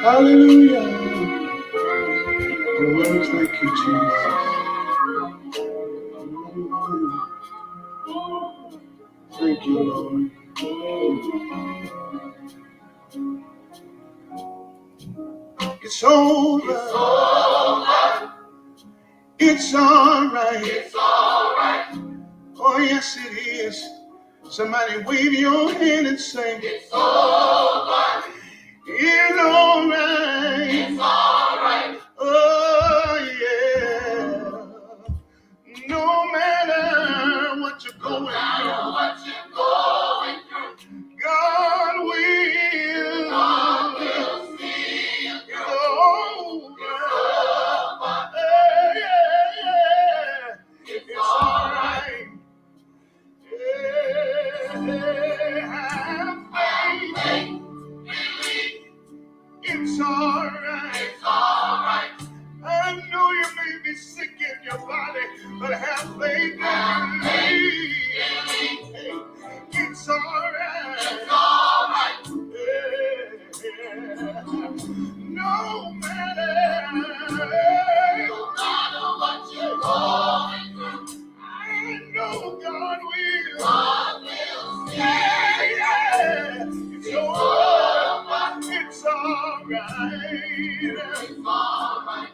Hallelujah. Your words, thank you, Jesus. Thank you, Lord. It's over. It's all right. It's all right. Oh, yes, it is. Somebody wave your hand and say, it's over. It's all right. It's all right. Oh, yeah. No matter what you're going through, God will see you through. It's all right. It's all right. It's all right. I know you may be sick in your body, but have faith and believe. It's all right. It's all right. No matter what you're going through, I know God will. God will. Yeah. It's all right. It's all right. It's all right.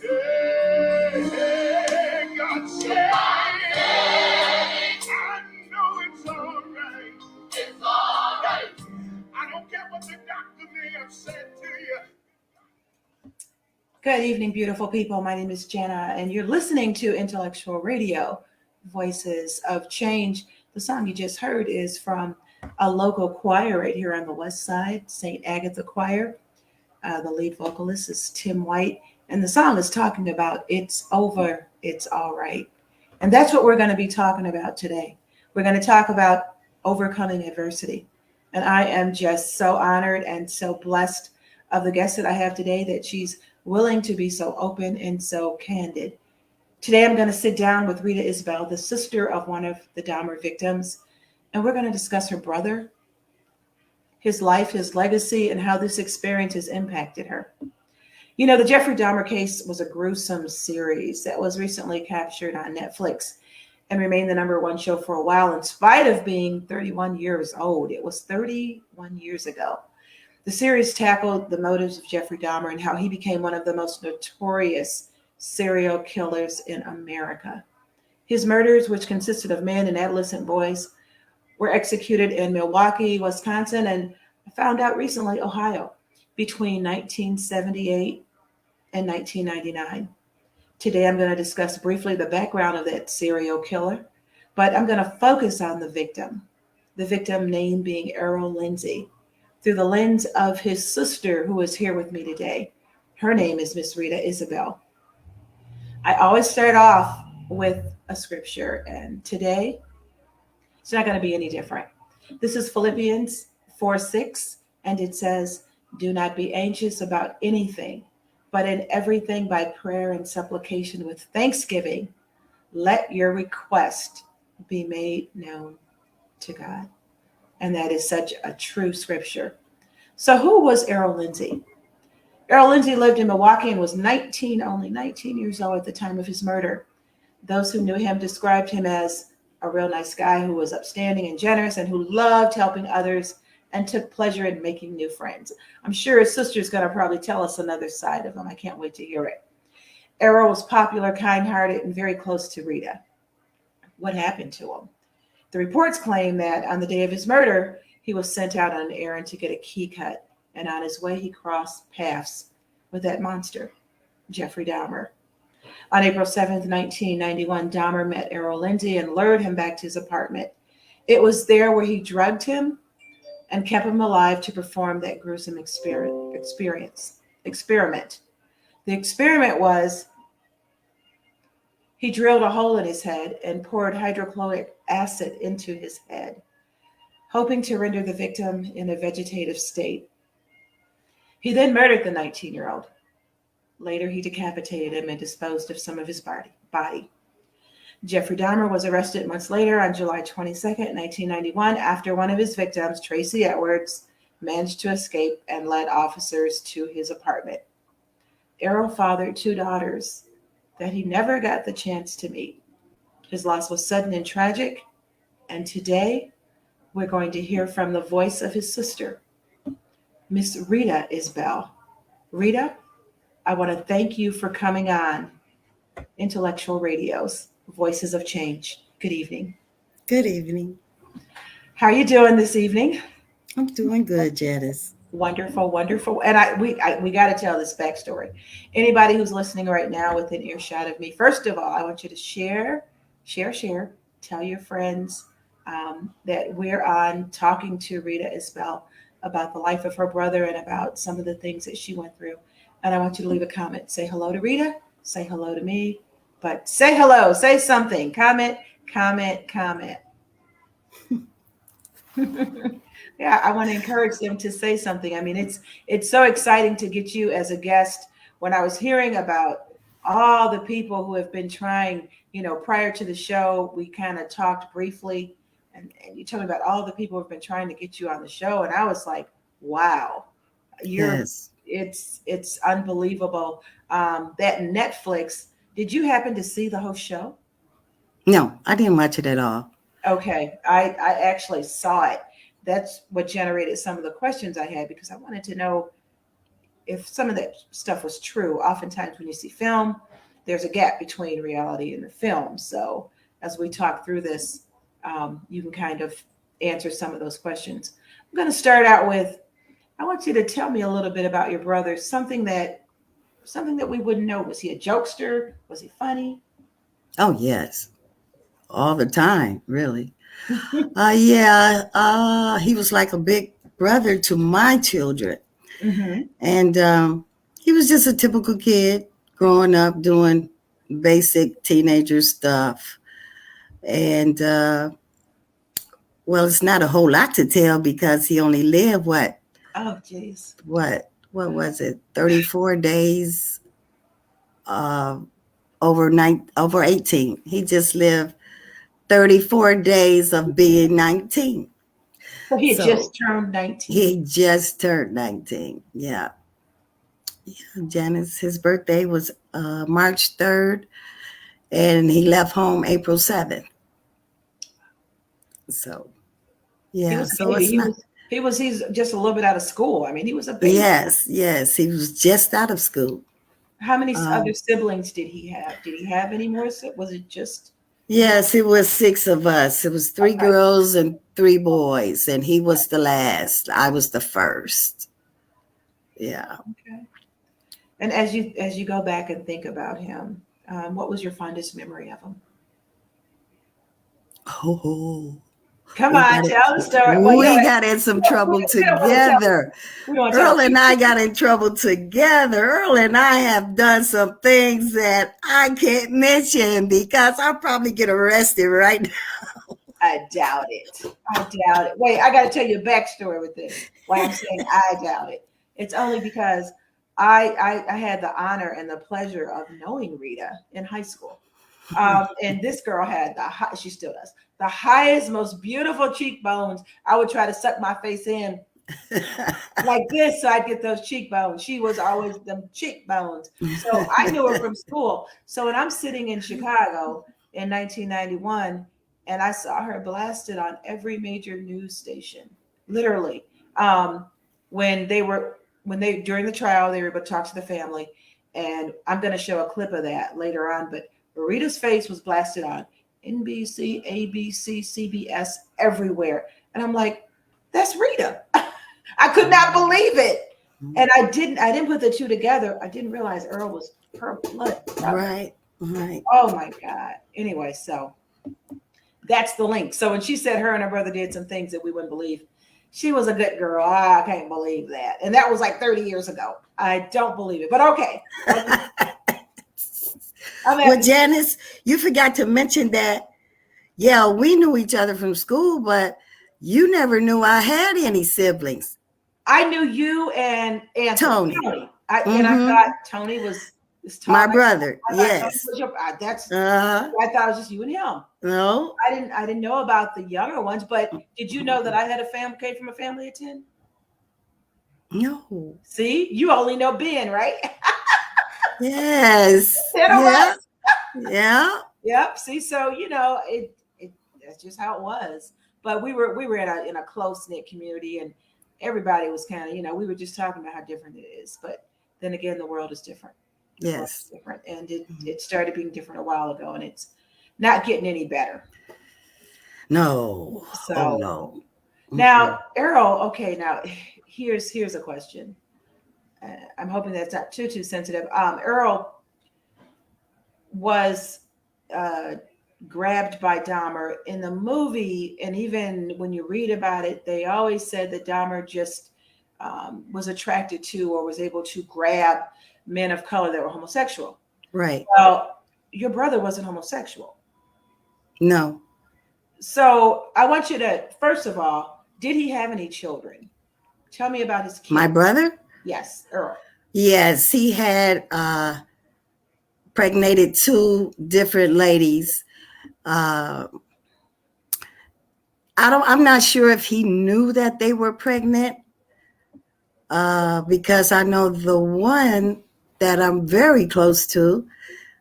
Hey, God said, I know it's all right. It's all right. I don't care what the doctor may have said to you. Good evening, beautiful people. My name is Jenna, and you're listening to Intellectual Radio, Voices of Change. The song you just heard is from a local choir right here on the west side, St. Agatha Choir. The lead vocalist is Tim White, and the song is talking about it's over, it's all right. And that's what we're going to be talking about today. We're going to talk about overcoming adversity. And I am just so honored and so blessed of the guest that I have today that she's willing to be so open and so candid. Today, I'm going to sit down with Rita Isbell, the sister of one of the Dahmer victims, and we're going to discuss her brother, his life, his legacy, and how this experience has impacted her. You know, the Jeffrey Dahmer case was a gruesome series that was recently captured on Netflix and remained the #1 show for a while, in spite of being 31 years old. It was 31 years ago. The series tackled the motives of Jeffrey Dahmer and how he became one of the most notorious serial killers in America. His murders, which consisted of men and adolescent boys, were executed in Milwaukee, Wisconsin, and I found out recently, Ohio, between 1978 and 1999. Today, I'm going to discuss briefly the background of that serial killer, but I'm going to focus on the victim name being Errol Lindsey, through the lens of his sister, who is here with me today. Her name is Miss Rita Isbell. I always start off with a scripture, and today it's not going to be any different. This is Philippians 4:6, and it says, "Do not be anxious about anything, but in everything by prayer and supplication with thanksgiving, let your request be made known to God." And that is such a true scripture. So who was Errol Lindsey? Errol Lindsey lived in Milwaukee and was only 19 years old at the time of his murder. Those who knew him described him as a real nice guy who was upstanding and generous and who loved helping others and took pleasure in making new friends. I'm sure his sister's going to probably tell us another side of him. I can't wait to hear it. Errol was popular, kind-hearted, and very close to Rita. What happened to him? The reports claim that on the day of his murder, he was sent out on an errand to get a key cut, and on his way, he crossed paths with that monster, Jeffrey Dahmer. On April 7th, 1991, Dahmer met Errol Lindsey and lured him back to his apartment. It was there where he drugged him and kept him alive to perform that gruesome experiment. The experiment was he drilled a hole in his head and poured hydrochloric acid into his head, hoping to render the victim in a vegetative state. He then murdered the 19-year-old. Later, he decapitated him and disposed of some of his body. Jeffrey Dahmer was arrested months later on July 22nd, 1991, after one of his victims, Tracy Edwards, managed to escape and led officers to his apartment. Errol fathered 2 daughters that he never got the chance to meet. His loss was sudden and tragic, and today we're going to hear from the voice of his sister, Miss Rita Isbell. Rita, I want to thank you for coming on Intellectual Radio's Voices of Change. Good evening. Good evening. How are you doing this evening? I'm doing good, Janice. Wonderful, wonderful. And we got to tell this backstory. Anybody who's listening right now within earshot of me, first of all, I want you to share. Tell your friends that we're on talking to Rita Isbell about the life of her brother and about some of the things that she went through. And I want you to leave a comment. Say hello to Rita. Say hello to me. But say hello. Say something. Comment. Yeah, I want to encourage them to say something. I mean, it's so exciting to get you as a guest. When I was hearing about all the people who have been trying, prior to the show, we kind of talked briefly, and you told me about all the people who have been trying to get you on the show, and I was like, wow, Yes. It's unbelievable. That Netflix, did you happen to see the whole show? No, I didn't watch it at all. Okay, I actually saw it. That's what generated some of the questions I had, because I wanted to know if some of that stuff was true. Oftentimes when you see film, there's a gap between reality and the film. So as we talk through this, you can kind of answer some of those questions. I'm going to start out with, I want you to tell me a little bit about your brother, something that we wouldn't know. Was he a jokester? Was he funny? Oh, yes. All the time, really. He was like a big brother to my children. Mm-hmm. And he was just a typical kid growing up doing basic teenager stuff. And, it's not a whole lot to tell because he only lived what? Oh, geez. What was it? 34 days over 18. He just lived 34 days of being 19. So he had just turned 19. He just turned 19. Yeah. Janice, his birthday was March 3rd, and he left home April 7th. So, yeah. He's just a little bit out of school. I mean, he was a baby. Yes. He was just out of school. How many other siblings did he have? Did he have any more? Was it just? Yes, it was 6 of us. It was 3 girls and 3 boys, and he was the last. I was the first. Yeah. Okay. And as you go back and think about him, what was your fondest memory of him? Oh. Come on, tell the story. We got in some trouble together. Earl and I got in trouble together. Earl and I have done some things that I can't mention because I'll probably get arrested right now. I doubt it. Wait, I got to tell you a backstory with this. Why I'm saying I doubt it. It's only because I had the honor and the pleasure of knowing Rita in high school. And this girl had she still does, the highest, most beautiful cheekbones. I would try to suck my face in like this so I'd get those cheekbones. She was always them cheekbones. So I knew her from school. So when I'm sitting in Chicago in 1991 and I saw her blasted on every major news station, literally, when they during the trial, they were able to talk to the family. And I'm going to show a clip of that later on, but Rita's face was blasted on NBC, ABC, CBS, everywhere. And I'm like, that's Rita. I could not believe it. And I didn't put the two together. I didn't realize Earl was her blood. Right. Oh my God. Anyway, so that's the link. So when she said her and her brother did some things that we wouldn't believe, she was a good girl. I can't believe that. And that was like 30 years ago. I don't believe it, but okay. Well, Janice, you forgot to mention that, yeah, we knew each other from school, but you never knew I had any siblings. I knew you and Tony. And I thought Tony was my brother. Yes. I thought it was just you and him. No. I didn't know about the younger ones, but did you know that I had came from a family of 10? No. See, you only know Ben, right? Yes. Yeah. Yeah. Yep. See, so it that's just how it was. But we were in a close knit community, and everybody was kind of we were just talking about how different it is. But then again, the world is different. The world is different, and it started being different a while ago, and it's not getting any better. No. So no. Now, Errol. Okay, now here's a question. I'm hoping that's not too sensitive. Errol was grabbed by Dahmer in the movie, and even when you read about it, they always said that Dahmer just was attracted to or was able to grab men of color that were homosexual. Right. Well, your brother wasn't homosexual. No. So I want you to, first of all, did he have any children? Tell me about his kids. My brother? Yes, Errol. Yes, he had pregnated 2 different ladies. I'm not sure if he knew that they were pregnant, because I know the one that I'm very close to,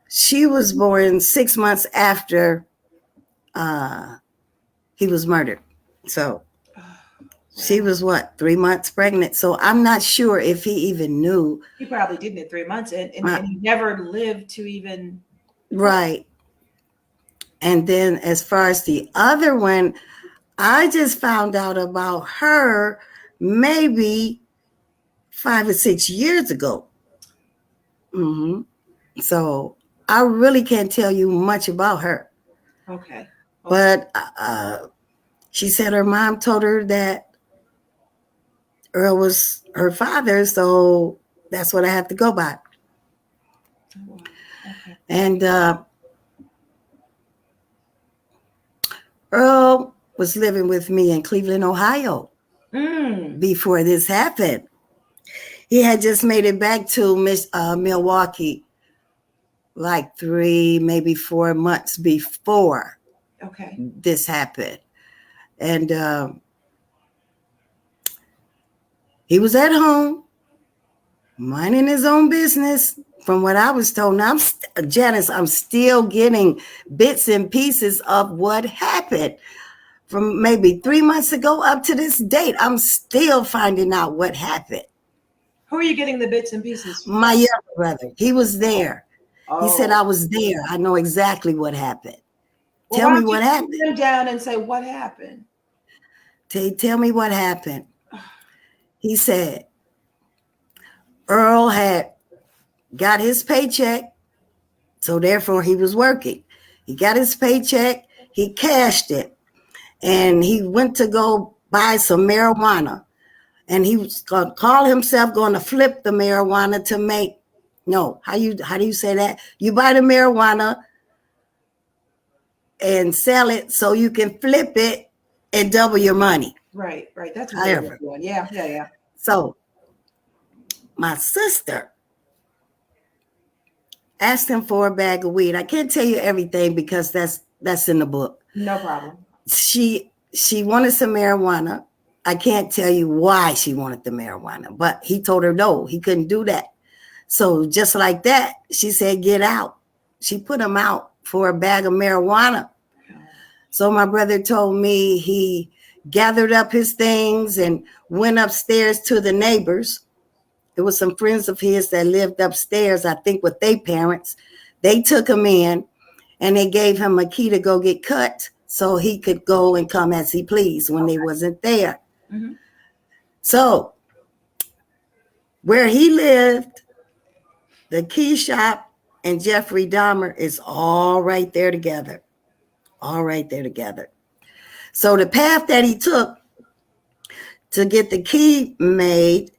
she was born 6 months after he was murdered. So she was 3 months pregnant. So I'm not sure if he even knew. He probably didn't at 3 months, and he never lived to even. Right. And then as far as the other one, I just found out about her maybe 5 or 6 years ago. Mm-hmm. So I really can't tell you much about her. Okay. But she said her mom told her that Earl was her father, so that's what I have to go by. Okay. And Earl was living with me in Cleveland, Ohio before this happened. He had just made it back to Milwaukee like 3, maybe 4 months before this happened. And he was at home, minding his own business, from what I was told. Now, Janice, I'm still getting bits and pieces of what happened from maybe 3 months ago up to this date. I'm still finding out what happened. Who are you getting the bits and pieces from? My younger brother. He was there. He said, I was there. I know exactly what happened. Well, tell me what happened. Sit him down and say, what happened? Tell me what happened. He said, Earl had got his paycheck, so therefore he was working. He got his paycheck, he cashed it, and he went to go buy some marijuana. And he was going to call himself going to flip the marijuana to make, how do you say that? You buy the marijuana and sell it so you can flip it and double your money. Right. That's what they're doing. Yeah. So my sister asked him for a bag of weed. I can't tell you everything because that's in the book. No problem. She wanted some marijuana. I can't tell you why she wanted the marijuana, but he told her no, he couldn't do that. So just like that, she said, get out. She put him out for a bag of marijuana. So my brother told me he gathered up his things and went upstairs to the neighbors. There was some friends of his that lived upstairs, I think with their parents. They took him in and they gave him a key to go get cut so he could go and come as he pleased when they wasn't there. Mm-hmm. So where he lived, the key shop and Jeffrey Dahmer is all right there together. All right there together. So the path that he took to get the key made,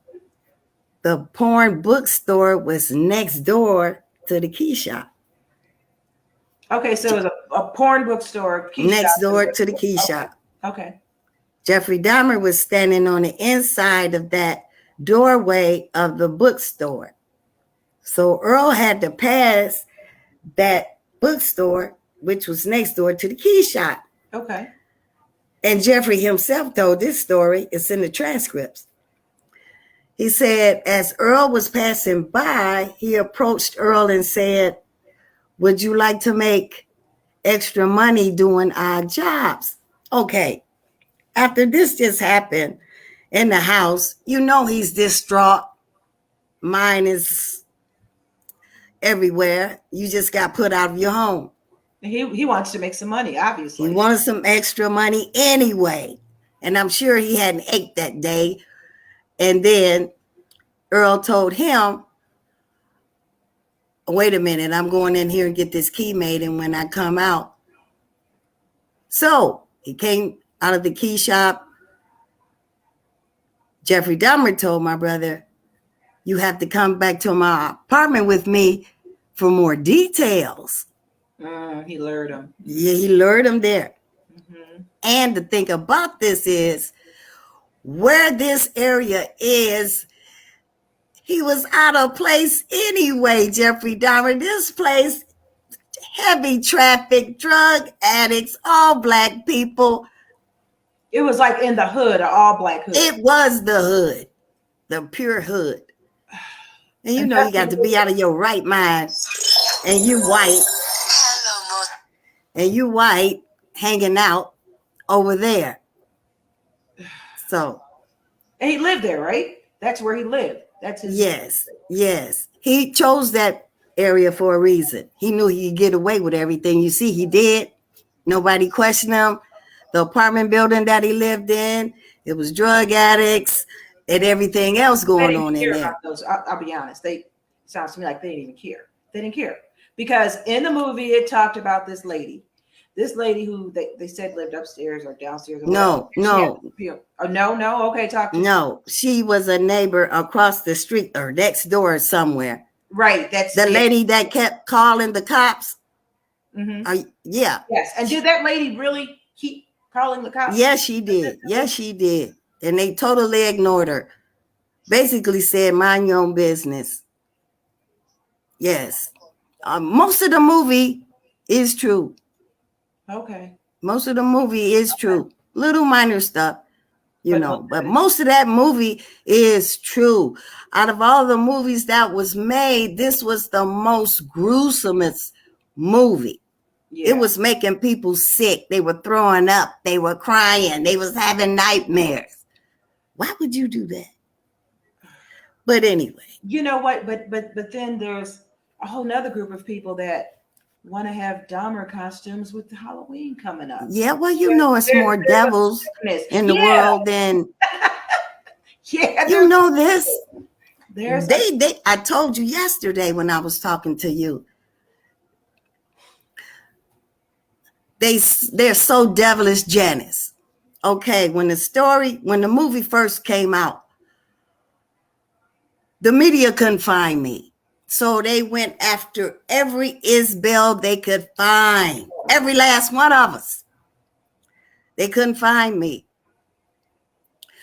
the porn bookstore was next door to the key shop. Okay, so it was a porn bookstore. Next door to the key shop. Okay. Jeffrey Dahmer was standing on the inside of that doorway of the bookstore. So Earl had to pass that bookstore, which was next door to the key shop. Okay. And Jeffrey himself told this story. It's in the transcripts. He said, as Earl was passing by, he approached Earl and said, would you like to make extra money doing odd jobs? Okay. After this just happened in the house, you know he's distraught. Mine is everywhere. You just got put out of your home. He wants to make some money, obviously. He wanted some extra money anyway. And I'm sure he hadn't ate that day. And then Earl told him, wait a minute, I'm going in here and get this key made. And when I come out. So he came out of the key shop. Jeffrey Dahmer told my brother, you have to come back to my apartment with me for more details. He lured him. Yeah, he lured him there. Mm-hmm. And the thing about this is, where this area is, he was out of place anyway, Jeffrey Dahmer. This place, heavy traffic, drug addicts, all black people. It was like in the hood, an all black hood. It was the hood, the pure hood. And you know you got to be out of your right mind. And you white. And you white hanging out over there. So. And he lived there, right? That's where he lived. That's his. Yes. He chose that area for a reason. He knew he could get away with everything. You see, he did. Nobody questioned him. The apartment building that he lived in, it was drug addicts and everything else going on in there. Those. I'll be honest. Sounds to me like they didn't even care. They didn't care. Because in the movie, it talked about this lady who they said lived upstairs or downstairs. Or no. Okay, talk to me. No, she was a neighbor across the street or next door somewhere. Right. That's the lady that kept calling the cops. Mm-hmm. Yeah. Yes. And did that lady really keep calling the cops? Yes, she did. Yes, she did. And they totally ignored her. Basically said, mind your own business. Yes. Most of the movie is true. Okay. Most of the movie is true. Little minor stuff, but most of that movie is true. Out of all the movies that was made, this was the most gruesomest movie. Yeah. It was making people sick. They were throwing up. They were crying. They was having nightmares. Why would you do that? But anyway. You know what? But then there's a whole nother group of people that want to have Dahmer costumes with Halloween coming up. Yeah, well, it's more devils in the world than you know this. I told you yesterday when I was talking to you. They're so devilish, Janice. Okay, when the movie first came out, the media couldn't find me. So they went after every Isbell they could find. Every last one of us. They couldn't find me.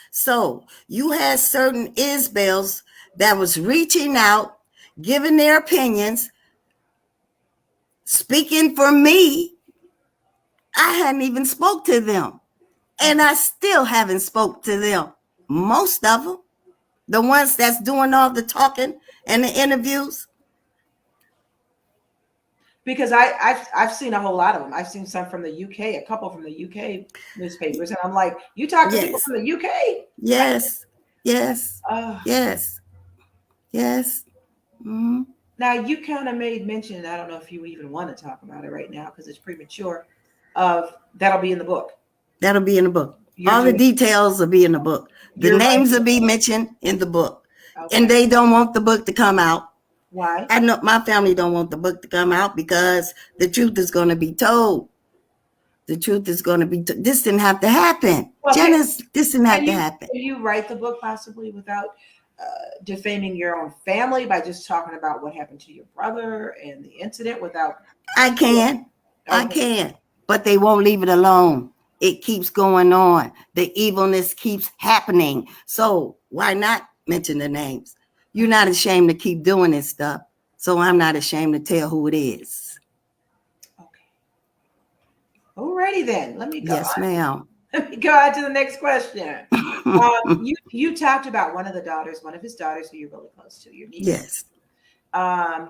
So you had certain Isbells that was reaching out, giving their opinions, speaking for me. I hadn't even spoke to them. And I still haven't spoke to them. Most of them. The ones that's doing all the talking and the interviews. Because I've seen a whole lot of them. I've seen some from the UK, a couple from the UK newspapers. And I'm like, you talk to people from the UK? Yes. Yes. Mm-hmm. Now, you kind of made mention, I don't know if you even want to talk about it right now because it's premature, of that'll be in the book. That'll be in the book. All the details will be in the book. The names will be mentioned in the book. Okay. And they don't want the book to come out. Why? I know my family don't want the book to come out because the truth is going to be told. The truth is going to be this didn't have to happen. Well, Janice, this didn't have to happen. Can you write the book possibly without defaming your own family by just talking about what happened to your brother and the incident without... I can. But they won't leave it alone. It keeps going on. The evilness keeps happening. So why not mention the names? You're not ashamed to keep doing this stuff. So I'm not ashamed to tell who it is. Okay. Alrighty then. Let me go. Yes, ma'am. Let me go on to the next question. You talked about one of his daughters who you're really close to, your niece. Yes.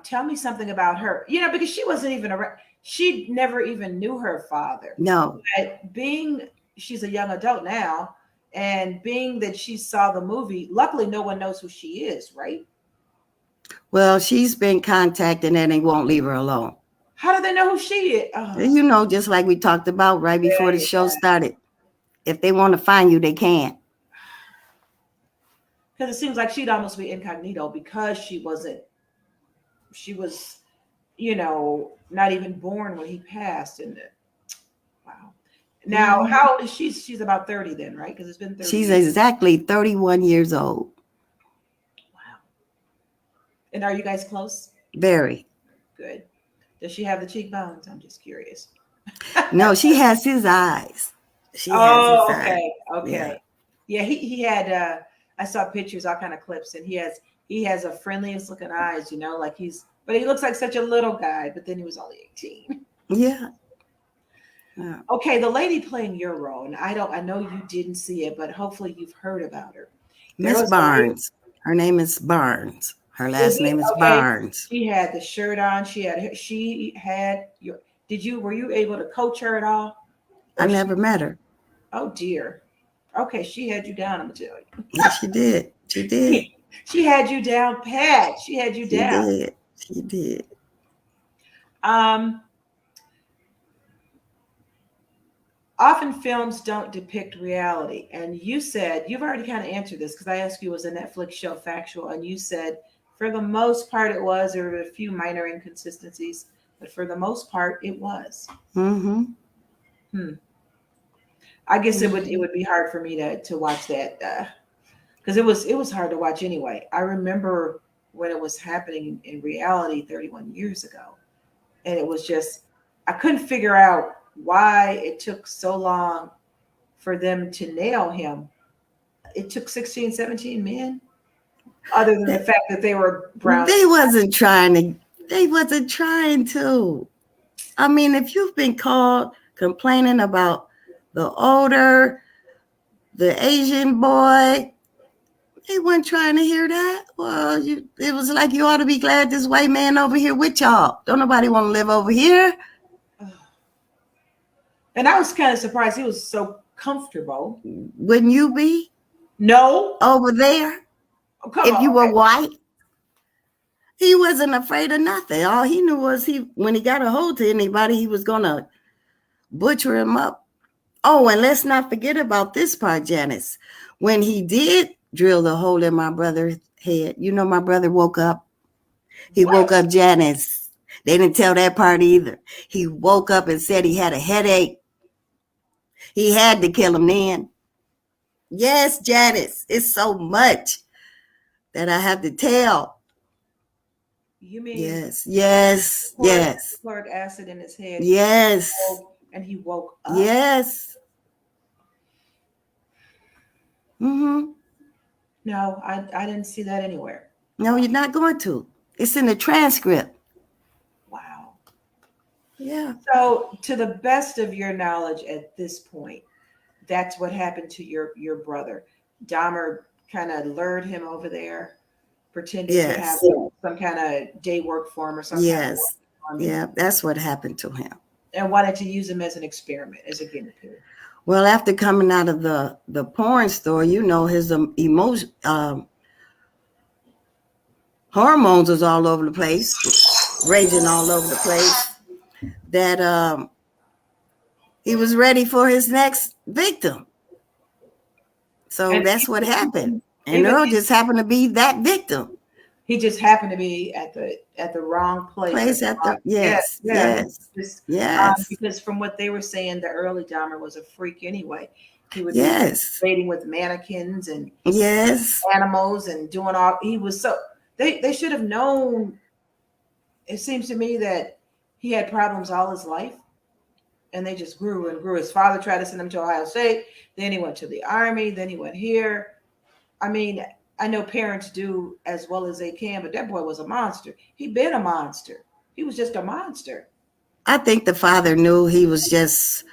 Tell me something about her. Because she wasn't even around. She never even knew her father. No. But she's a young adult now, and being that she saw the movie, luckily no one knows who she is, right? Well, she's been contacted and they won't leave her alone. How do they know who she is? Oh. Just like we talked about right before the show started. If they want to find you, they can. Because it seems like she'd almost be incognito because she was, not even born when he passed. And wow. Now, how old is she? She's about 30 then, right? Because it's been 30 She's years. exactly 31 years old. Wow. And are you guys close? Very. Good. Does she have the cheekbones? I'm just curious. No, she has his eyes. She has his eyes. Okay. Yeah, he had I saw pictures, all kind of clips, and he has a friendliest looking eyes, but he looks like such a little guy, but then he was only 18. Yeah. Okay, the lady playing your role, and I know you didn't see it, but hopefully you've heard about her. Miss Barnes. Her name is Barnes. Her last name is Barnes. She had the shirt on. Were you able to coach her at all? I never met her. Oh dear. Okay, she had you down, I'm gonna tell you. Yes, she did. She did. She had you down, Pat. She had you down. She did. Often films don't depict reality. And you said, you've already kind of answered this because I asked you, was a Netflix show factual? And you said, for the most part, it was. There were a few minor inconsistencies, but for the most part, it was. Mm-hmm. I guess it would be hard for me to watch that because it was hard to watch anyway. I remember when it was happening in reality 31 years ago, and it was just, I couldn't figure out why it took so long for them to nail him. It took 16, 17 men, other than the fact that they were brown. They wasn't trying to. I mean, if you've been called complaining about the older, the Asian boy, they weren't trying to hear that. Well, it was like, you ought to be glad this white man over here with y'all. Don't nobody want to live over here. And I was kind of surprised he was so comfortable. Wouldn't you be? No. Over there? If you were white? He wasn't afraid of nothing. All he knew was when he got a hold to anybody, he was going to butcher him up. Oh, and let's not forget about this part, Janice. When he did drill the hole in my brother's head, my brother woke up. He woke up, Janice. They didn't tell that part either. He woke up and said he had a headache. He had to kill him then. Yes, Janice, it's so much that I have to tell. You mean? Yes. Poured acid in his head. Yes. And he woke up. Yes. Mm-hmm. No, I didn't see that anywhere. No, you're not going to. It's in the transcript. Wow. Yeah. So, to the best of your knowledge at this point, that's what happened to your brother. Dahmer kind of lured him over there, pretended to have some kind of day work for him or something. Yes. Yeah, that's what happened to him. And wanted to use him as an experiment, as a guinea pig. Well, after coming out of the porn store, his hormones was all over the place, raging all over the place, that he was ready for his next victim. So that's what happened. And Earl just happened to be that victim. He just happened to be at the wrong place. Yes. Because from what they were saying, the early Dahmer was a freak anyway. He would be dating with mannequins and animals and doing all. He was so. They should have known. It seems to me that he had problems all his life, and they just grew and grew. His father tried to send him to Ohio State. Then he went to the Army. Then he went here. I mean, I know parents do as well as they can, but that boy was a monster. He'd been a monster. He was just a monster. I think the father knew he was just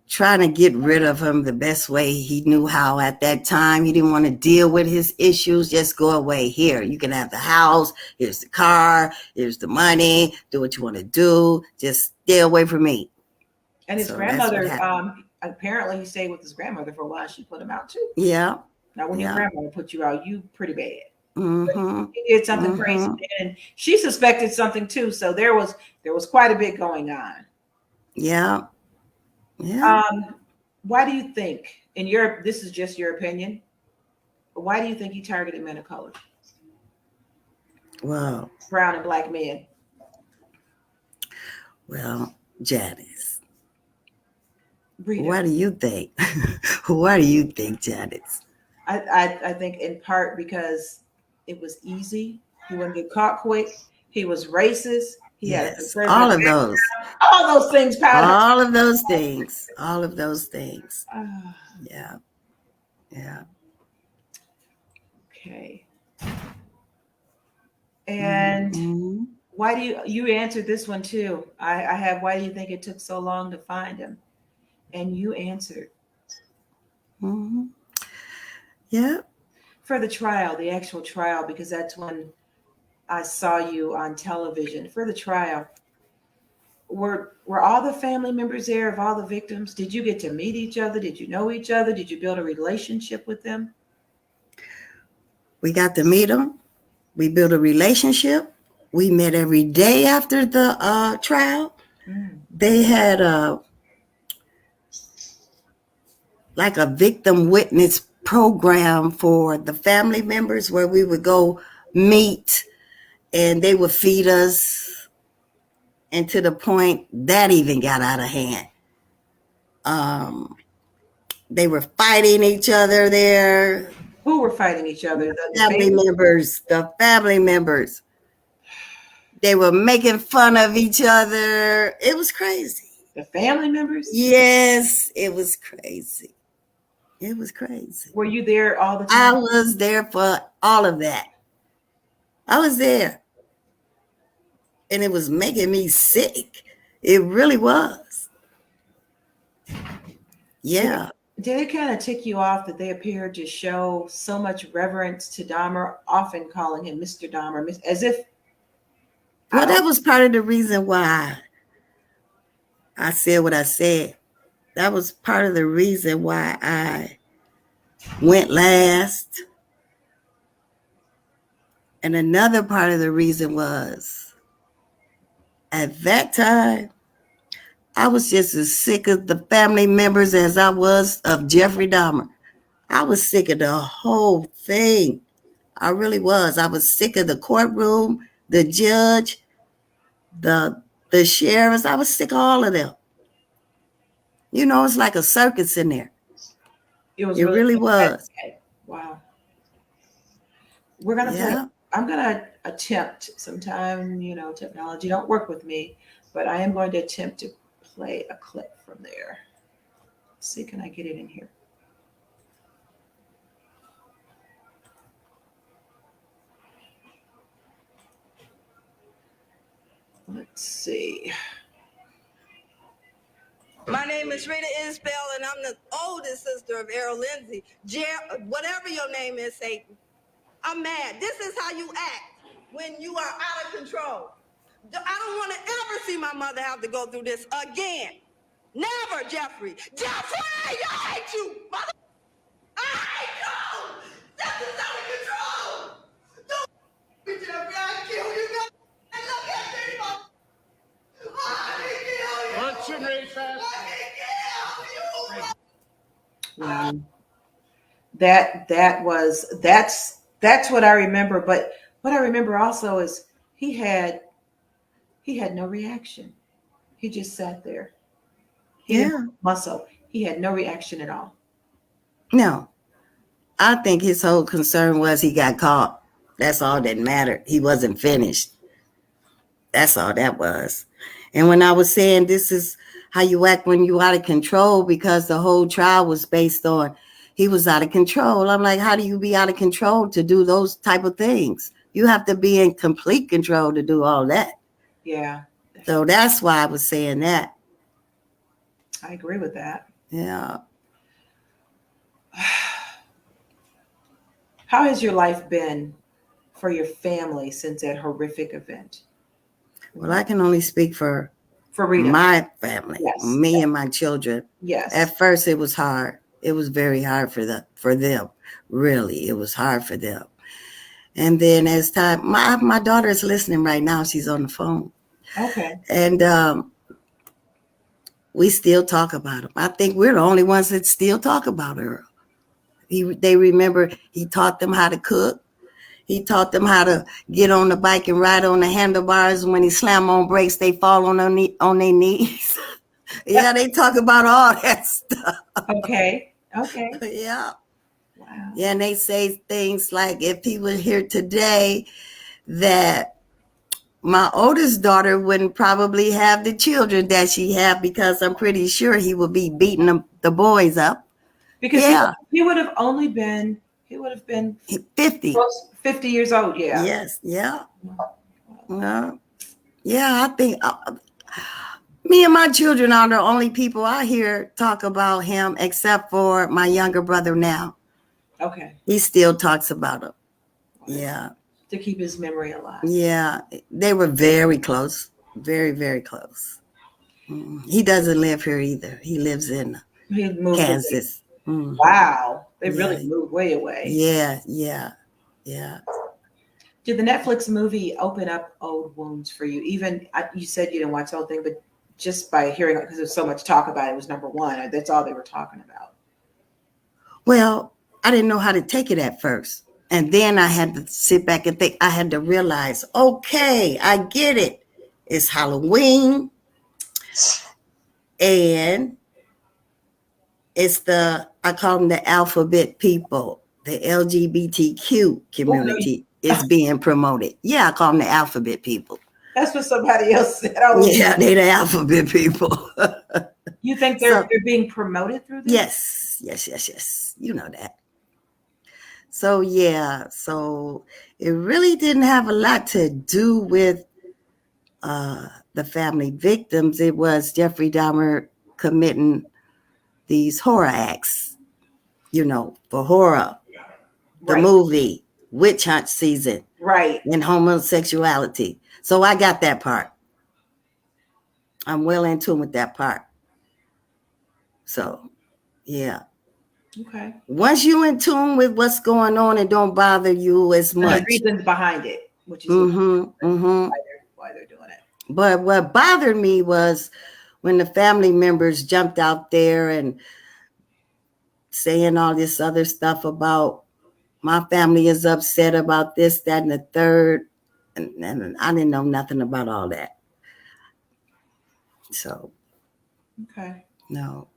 trying to get rid of him the best way he knew how at that time. He didn't want to deal with his issues. Just go away. Here, you can have the house. Here's the car. Here's the money. Do what you want to do. Just stay away from me. And his grandmother, apparently he stayed with his grandmother for a while. She put him out too. Yeah. Now, when your grandmother put you out, you pretty bad. Mm-hmm. He did something crazy, and she suspected something too. So there was quite a bit going on. Yeah. Yeah. Why do you think, this is just your opinion, why do you think he targeted men of color? Well, brown and black men. Well, Janice, Rita. What do you think? What do you think, Janice? I think in part because it was easy. He wouldn't get caught quick. He was racist. He had all of those. All those things. All of those things. All of those things. Yeah. Yeah. Okay. And why do you answered this one too? I have, why do you think it took so long to find him? And you answered. Yeah. For the trial, the actual trial, because that's when I saw you on television. For the trial, were all the family members there of all the victims? Did you get to meet each other? Did you know each other? Did you build a relationship with them? We got to meet them. We built a relationship. We met every day after the trial. They had like a victim witness program for the family members where we would go meet and they would feed us, and to the point that even got out of hand. They were fighting each other there. Who were fighting each other? The family members. They were making fun of each other. It was crazy. The family members? Yes, it was crazy. It was crazy. Were you there all the time? I was there for all of that. I was there. And it was making me sick. It really was. Yeah. Did it kind of tick you off that they appeared to show so much reverence to Dahmer, often calling him Mr. Dahmer, as if... Well, that was part of the reason why I said what I said. That was part of the reason why I went last. And another part of the reason was, at that time, I was just as sick of the family members as I was of Jeffrey Dahmer. I was sick of the whole thing. I really was. I was sick of the courtroom, the judge, the sheriffs. I was sick of all of them. You know, it's like a circus in there. It really was. Wow. We're going to play. I'm going to attempt sometime, technology don't work with me, but I am going to attempt to play a clip from there. Let's see, can I get it in here? Let's see. My name is Rita Isbell, and I'm the oldest sister of Errol Lindsey. Whatever your name is, Satan. I'm mad. This is how you act when you are out of control. I don't want to ever see my mother have to go through this again. Never, Jeffrey. Jeffrey, I hate you, mother. I hate you. This is out of control. Don't me, Jeffrey. I kill you. And look at me, mother. I kill you. Punch him, Rita. That's what I remember. But what I remember also is he had no reaction. He just sat there. He didn't muscle. He had no reaction at all. No. I think his whole concern was he got caught. That's all that mattered. He wasn't finished. That's all that was. And when I was saying this is how you act when you're out of control, because the whole trial was based on he was out of control. I'm like, how do you be out of control to do those type of things? You have to be in complete control to do all that. Yeah. So that's why I was saying that. I agree with that. Yeah. How has your life been for your family since that horrific event? Well, I can only speak for Rita. My family, Yes. me and my children. Yes. At first, it was hard. It was very hard for them. Really, it was hard for them. And then as time, my daughter is listening right now. She's on the phone. Okay. And we still talk about him. I think we're the only ones that still talk about Earl. They remember he taught them how to cook. He taught them how to get on the bike and ride on the handlebars. And when he slam on brakes, they fall on their knees. Yeah, they talk about all that stuff. Okay. Okay. Yeah. Wow. Yeah, and they say things like, if he were here today, that my oldest daughter wouldn't probably have the children that she had, because I'm pretty sure he would be beating the boys up. Because yeah, he would have only been, 50. 50 years old, yeah. Yes, yeah. Yeah, I think me and my children are the only people I hear talk about him, except for my younger brother now. Okay. He still talks about him. Wow. Yeah. To keep his memory alive. Yeah, they were very close. Very, very close. He doesn't live here either. He lives in Kansas. Wow. They really moved way away. Yeah. Did the Netflix movie open up old wounds for you? Even, you said you didn't watch the whole thing, but just by hearing it, because there's so much talk about it, it was number one. That's all they were talking about. Well, I didn't know how to take it at first. And then I had to sit back and think. I had to realize, okay, I get it. It's Halloween. And it's I call them the alphabet people. The LGBTQ community is being promoted. Yeah, I call them the alphabet people. That's what somebody else said. Yeah, they're the alphabet people. You think they're being promoted through this? Yes. You know that. So, yeah. So it really didn't have a lot to do with the family victims. It was Jeffrey Dahmer committing these horror acts, for horror. The movie, Witch Hunt Season. Right. And homosexuality. So I got that part. I'm well in tune with that part. So, yeah. Okay. Once you're in tune with what's going on, it don't bother you as much. The reasons behind it, which is why they're doing it. But what bothered me was when the family members jumped out there and saying all this other stuff about my family is upset about this, that, and the third. And I didn't know nothing about all that. So. Okay. No.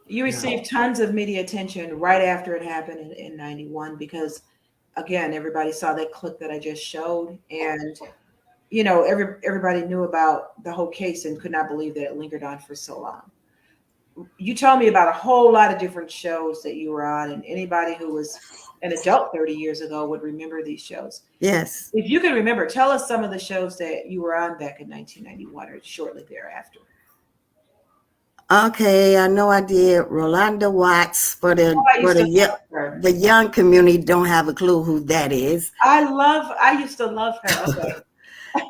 You received tons of media attention right after it happened in 91, because, again, everybody saw that clip that I just showed. And, everybody knew about the whole case and could not believe that it lingered on for so long. You told me about a whole lot of different shows that you were on, and anybody who was an adult 30 years ago would remember these shows. Yes. If you can remember, tell us some of the shows that you were on back in 1991 or shortly thereafter. Okay, I know I did Rolanda Watts for the young community. Don't have a clue who that is. I used to love her. Okay.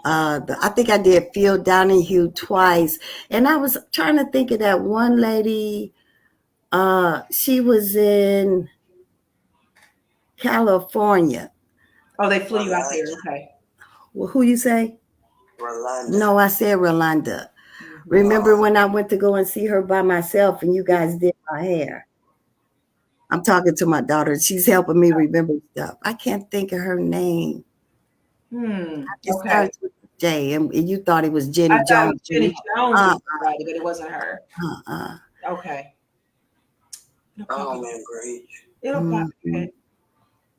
I think I did Phil Donahue twice, and I was trying to think of that one lady. She was in California. Oh, they flew you out there. Okay. Well, who you say? Rolanda. No, I said Rolanda. Remember when I went to go and see her by myself and you guys did my hair? I'm talking to my daughter. She's helping me remember stuff. I can't think of her name. Okay. Starts with J, and you thought it was Jenny Jones. It was Jenny Jones, but it wasn't her. Okay. Oh man, great. It'll pop in your head.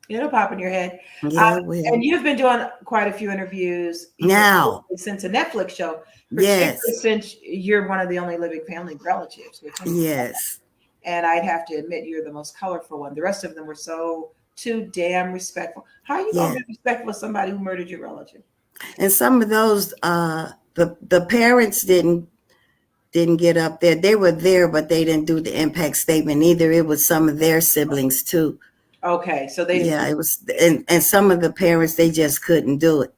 It'll pop in your head. Yeah, and you've been doing quite a few interviews now since a Netflix show. Yes. Since you're one of the only living family relatives. Yes. And I'd have to admit you're the most colorful one. The rest of them were too damn respectful. How are you going to be respectful of somebody who murdered your relative? And some of those, the parents didn't didn't get up there. They were there, but they didn't do the impact statement either. It was some of their siblings too. Okay, so they it was, and some of the parents, they just couldn't do it.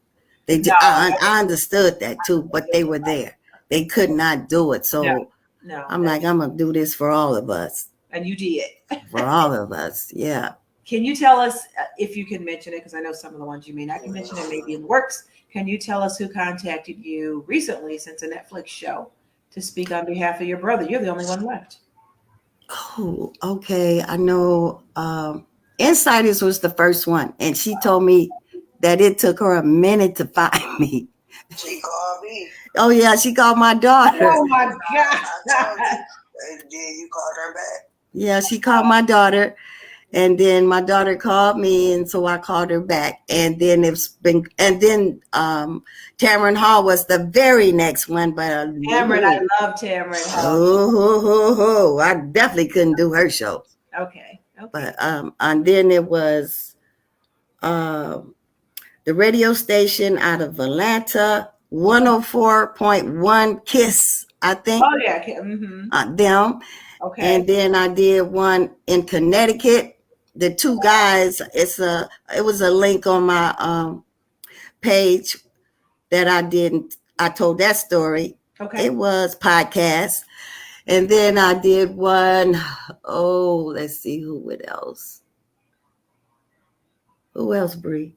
They just, I understood that too, but they were there. They could not do it. So no, I'm like, I'm gonna do this for all of us. And you did. For all of us, yeah. Can you tell us, if you can mention it, because I know some of the ones you may not can mention it, maybe in the works. Can you tell us who contacted you recently since a Netflix show to speak on behalf of your brother? You're the only one left. Oh, okay. I know Insiders was the first one, and she told me that it took her a minute to find me. She called me. Oh, yeah, she called my daughter. Oh, my God. Yeah, you called her back. Yeah, she called my daughter, and then my daughter called me, and so I called her back. And then Tamron Hall was the very next one, but Tamron, I love Tamron Hall. Oh, I definitely couldn't do her show. Okay. But and then it was the radio station out of Atlanta, 104.1 KISS, I think. Oh yeah, mm-hmm. Them. Okay. And then I did one in Connecticut. The two guys. It was a link on my page that I didn't. I told that story. Okay. It was podcast. And then I did one. Oh, let's see who else. Who else, Bree?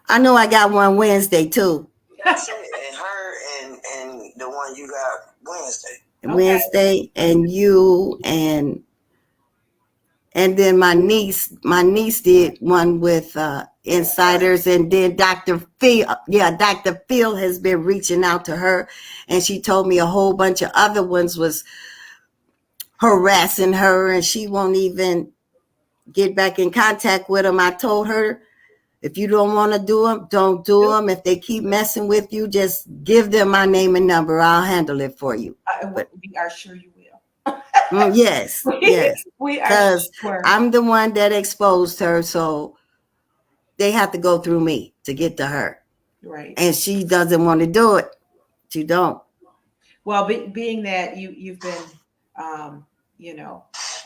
I know I got one Wednesday too. And her and the one you got Wednesday. Wednesday and you and then my niece did one with Insiders, and then Dr. Phil. Yeah, Dr. Phil has been reaching out to her, and she told me a whole bunch of other ones was harassing her, and she won't even get back in contact with them. I told her, if you don't want to do them, don't do them. If they keep messing with you, just give them my name and number. I'll handle it for you. But we are sure you will. Yes. We are, because I'm the one that exposed her, so they have to go through me to get to her. Right. And she doesn't want to do it. She don't. Well, being that you've been,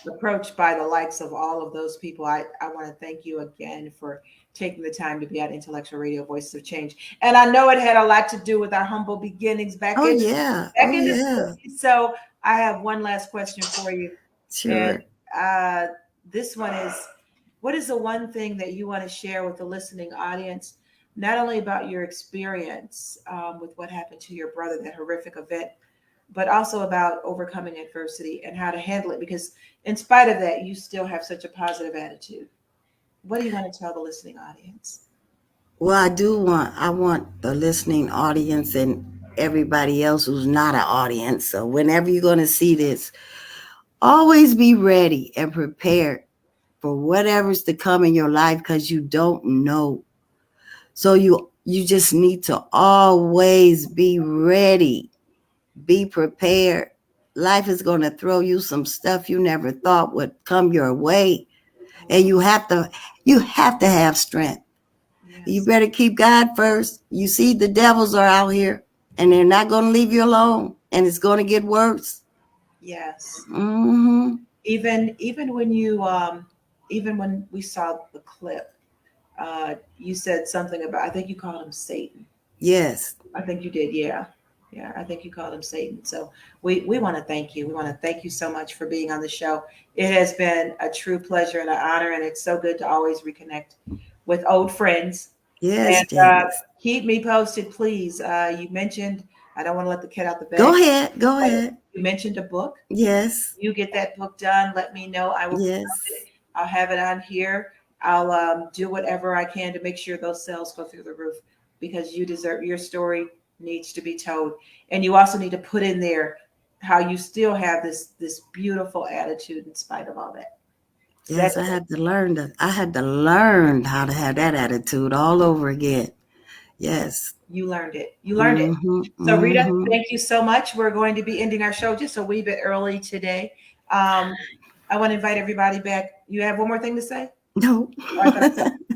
approached by the likes of all of those people, I want to thank you again for taking the time to be at Intellectual Radio Voices of Change. And I know it had a lot to do with our humble beginnings back in the 60s. So I have one last question for you. Sure. And this one is, what is the one thing that you want to share with the listening audience, not only about your experience with what happened to your brother, that horrific event, but also about overcoming adversity and how to handle it? Because in spite of that, you still have such a positive attitude. What do you want to tell the listening audience? Well, I want the listening audience and everybody else who's not an audience. So whenever you're going to see this, always be ready and prepared for whatever's to come in your life, because you don't know. So you just need to always be ready, be prepared. Life is going to throw you some stuff you never thought would come your way. And you have to have strength. Yes. You better keep God first. You see, the devils are out here, and they're not going to leave you alone, and it's going to get worse. Yes. Mm-hmm. Even when you even when we saw the clip, you said something about, I think you called him Satan. Yes. I think you did. Yeah. I think you called him Satan. So we want to thank you. We want to thank you so much for being on the show. It has been a true pleasure and an honor, and it's so good to always reconnect with old friends. Yes. And keep me posted, please. You mentioned, I don't want to let the cat out the bag. Go ahead. You mentioned a book. Yes. You get that book done, let me know. I will. Yes. I'll have it on here. I'll do whatever I can to make sure those sales go through the roof, because you deserve, your story needs to be told. And you also need to put in there how you still have this beautiful attitude in spite of all that. Yes, I had to learn how to have that attitude all over again. Yes. You learned it. So Rita, thank you so much. We're going to be ending our show just a wee bit early today. I want to invite everybody back. You have one more thing to say? No.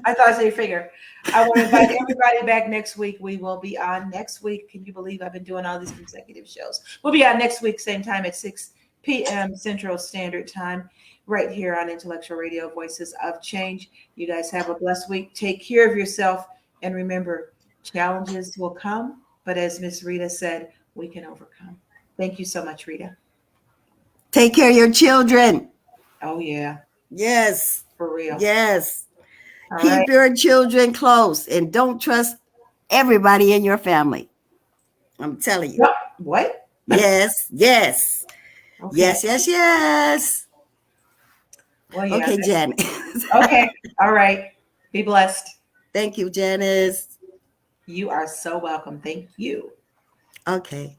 I thought I figure. I want to invite everybody back next week. We will be on next week. Can you believe I've been doing all these consecutive shows? We'll be on next week, same time at 6 p.m. Central Standard Time, right here on Intellectual Radio, Voices of Change. You guys have a blessed week. Take care of yourself. And remember, challenges will come, but as Miss Rita said, we can overcome. Thank you so much, Rita. Take care of your children. Oh, yeah. Yes. For real. Yes. All Keep right. your children close and don't trust everybody in your family. I'm telling you. What? Yes. Yes. Okay. Yes. Well, yeah. Okay, Janice. Okay. All right. Be blessed. Thank you, Janice. You are so welcome. Thank you. Okay.